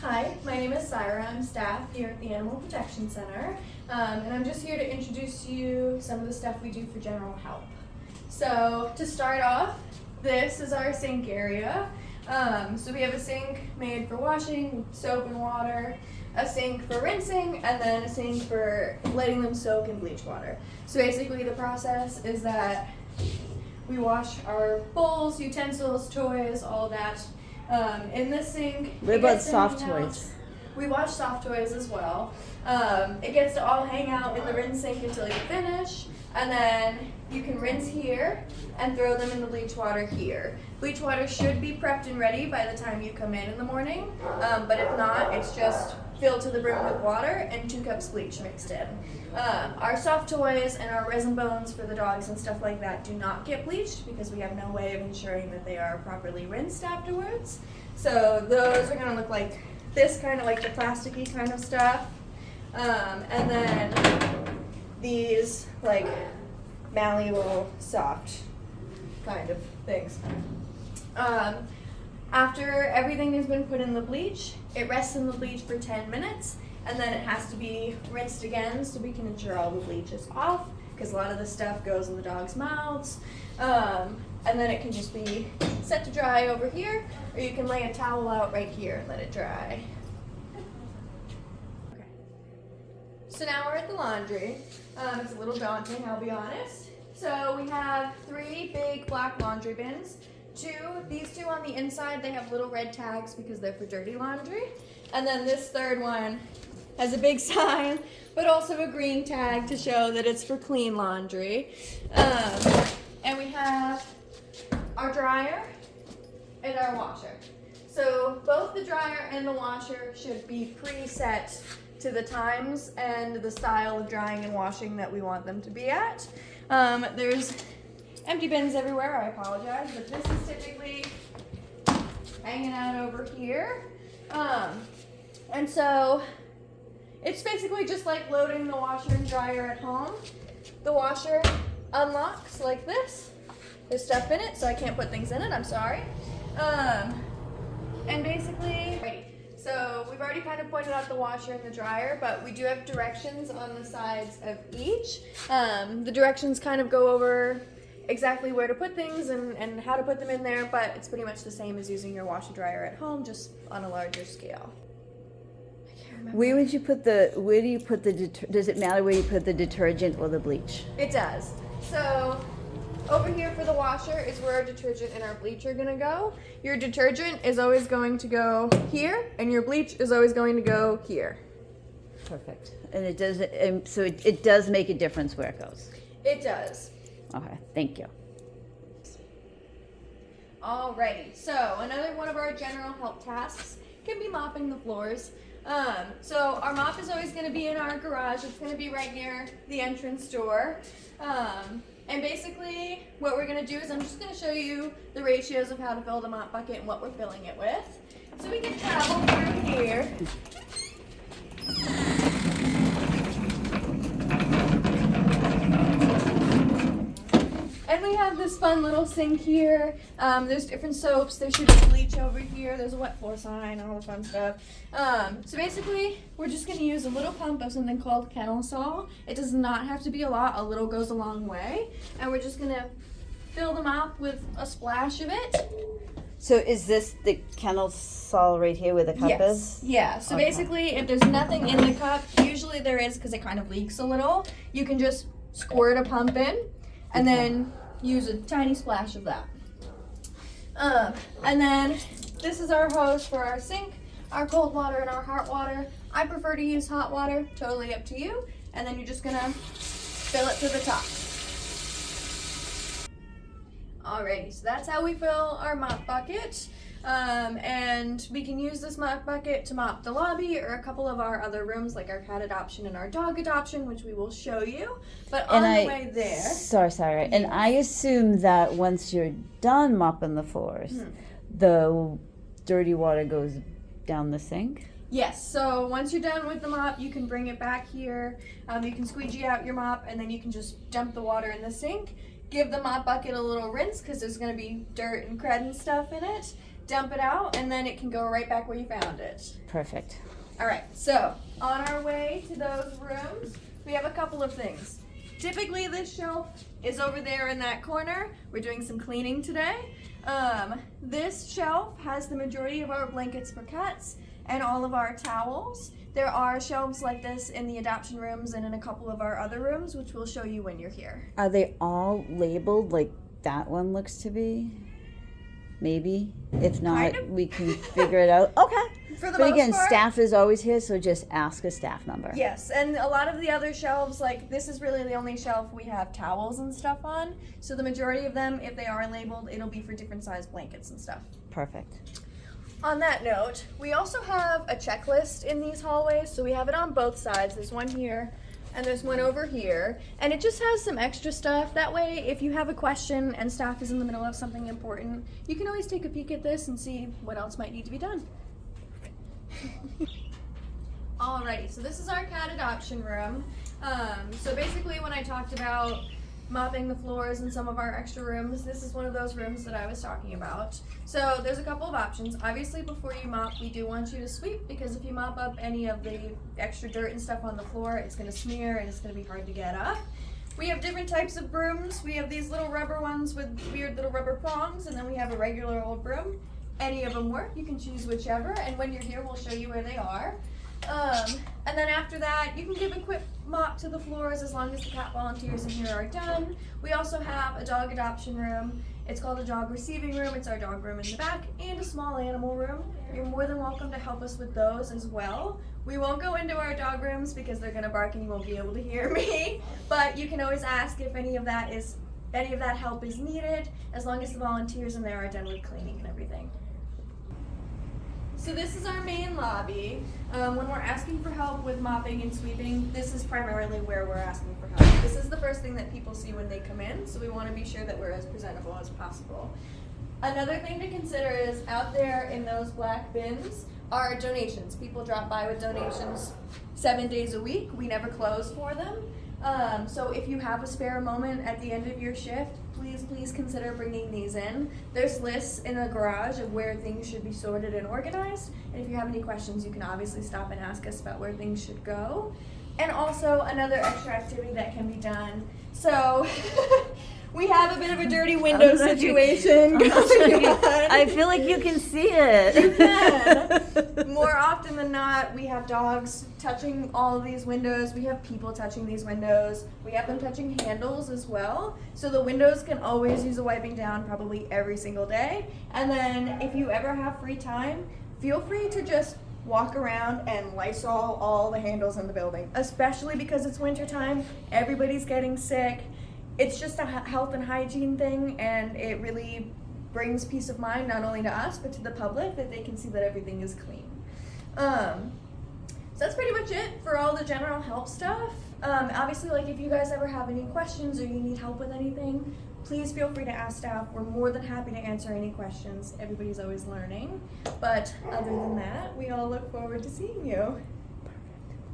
Hi, my name is Cyra. I'm staff here at the Animal Protection Center, and I'm just here to introduce you some of the stuff we do for general help. So to start off, this is our sink area. So we have a sink made for washing, soap and water, a sink for rinsing, and then a sink for letting them soak in bleach water. So basically the process is that we wash our bowls, utensils, toys, all that. In this sink. What about soft toys? We wash soft toys as well. It gets to all hang out in the rinse sink until you finish, and then you can rinse here and throw them in the bleach water here. Bleach water should be prepped and ready by the time you come in the morning, but if not, it's just filled to the brim with water and 2 cups bleach mixed in. Our soft toys and our resin bones for the dogs and stuff like that do not get bleached because we have no way of ensuring that they are properly rinsed afterwards. So those are going to look like this, kind of like the plasticky kind of stuff. And then these like malleable, soft kind of things. After everything has been put in the bleach, it rests in the bleach for 10 minutes, and then it has to be rinsed again so we can ensure all the bleach is off, because a lot of the stuff goes in the dog's mouths. And then it can just be set to dry over here, or you can lay a towel out right here and let it dry. Okay. So now we're at the laundry. It's a little daunting, I'll be honest. So we have 3 big black laundry bins. These two on the inside, they have little red tags because they're for dirty laundry. And then this third one has a big sign, but also a green tag to show that it's for clean laundry. And we have our dryer and our washer. So both the dryer and the washer should be preset to the times and the style of drying and washing that we want them to be at. There's empty bins everywhere, I apologize, but this is typically hanging out over here. And so it's basically just like loading the washer and dryer at home. The washer unlocks like this. There's stuff in it, so I can't put things in it, I'm sorry. And basically, so we've already kind of pointed out the washer and the dryer, but we do have directions on the sides of each. The directions kind of go over exactly where to put things and how to put them in there, but it's pretty much the same as using your washer dryer at home, just on a larger scale. I can't remember. Where do you put the, does it matter where you put the detergent or the bleach? It does. So over here for the washer is where our detergent and our bleach are gonna go. Your detergent is always going to go here, and your bleach is always going to go here. Perfect. And it does, so it does make a difference where it goes? It does. Okay, thank you. Alrighty, so another one of our general help tasks can be mopping the floors. So our mop is always going to be in our garage. It's going to be right near the entrance door. And basically what we're going to do is I'm just going to show you the ratios of how to fill the mop bucket and what we're filling it with. So we can travel through here. And we have this fun little sink here. There's different soaps. There should be bleach over here. There's a wet floor sign, all the fun stuff. So basically, we're just going to use a little pump of something called kennel sol. It does not have to be a lot. A little goes a long way. And we're just going to fill the mop with a splash of it. So is this the kennel sol right here where the cup is? Yeah. So basically, if there's nothing in the cup, usually there is because it kind of leaks a little, you can just squirt a pump in and then use a tiny splash of that. And then this is our hose for our sink, our cold water and our hot water. I prefer to use hot water, totally up to you. And then you're just gonna fill it to the top. Alrighty, so that's how we fill our mop bucket. And we can use this mop bucket to mop the lobby or a couple of our other rooms like our cat adoption and our dog adoption, which we will show you. But on the way there... Sorry. And I assume that once you're done mopping the floors, the dirty water goes down the sink? Yes, so once you're done with the mop, you can bring it back here. You can squeegee out your mop and then you can just dump the water in the sink. Give the mop bucket a little rinse because there's going to be dirt and crud and stuff in it. dump it out, and then it can go right back where you found it. Perfect. All right, so on our way to those rooms, we have a couple of things. Typically this shelf is over there in that corner. We're doing some cleaning today. This shelf has the majority of our blankets for cats and all of our towels. There are shelves like this in the adoption rooms and in a couple of our other rooms, which we'll show you when you're here. Are they all labeled like that one looks to be? Maybe. If not, Kind of. we can figure it out. Okay. For the But most again, part, staff is always here, so just ask a staff member. yes, and a lot of the other shelves, like this is really the only shelf we have towels and stuff on. So the majority of them, if they are labeled, it'll be for different size blankets and stuff. Perfect. On that note, we also have a checklist in these hallways. So we have it on both sides. There's one here and there's one over here. And it just has some extra stuff. That way, if you have a question and staff is in the middle of something important, you can always take a peek at this and see what else might need to be done. Alrighty, so this is our cat adoption room. So basically when I talked about mopping the floors in some of our extra rooms, this is one of those rooms that I was talking about. So there's a couple of options. Obviously before you mop, we do want you to sweep, because if you mop up any of the extra dirt and stuff on the floor, it's gonna smear and it's gonna be hard to get up. We have different types of brooms. We have these little rubber ones with weird little rubber prongs, and then we have a regular old broom. Any of them work, you can choose whichever, and when you're here, we'll show you where they are. And then after that, you can give a quick mop to the floors as long as the cat volunteers in here are done. We also have a dog adoption room. It's called a dog receiving room. It's our dog room in the back, and a small animal room. You're more than welcome to help us with those as well. We won't go into our dog rooms because they're gonna bark and you won't be able to hear me, but you can always ask if any of that help is needed, as long as the volunteers in there are done with cleaning and everything. So this is our main lobby. When we're asking for help with mopping and sweeping, this is primarily where we're asking for help. This is the first thing that people see when they come in, so we want to be sure that we're as presentable as possible. Another thing to consider is out there in those black bins are donations. People drop by with donations 7 days a week. We never close for them. So if you have a spare moment at the end of your shift, please consider bringing these in. There's lists in the garage of where things should be sorted and organized. And if you have any questions, you can obviously stop and ask us about where things should go. And also another extra activity that can be done. So we have a bit of a dirty window situation going on. I feel like you can see it. You can. More often than not, we have dogs touching all of these windows. We have people touching these windows. We have them touching handles as well. So the windows can always use a wiping down probably every single day. And then if you ever have free time, feel free to just walk around and Lysol all the handles in the building, especially because it's winter time. Everybody's getting sick. It's just a health and hygiene thing, and it really brings peace of mind not only to us but to the public, that they can see that everything is clean. So that's pretty much it for all the general help stuff. Obviously, like if you guys ever have any questions or you need help with anything, please feel free to ask staff. We're more than happy to answer any questions. Everybody's always learning. But other than that, we all look forward to seeing you.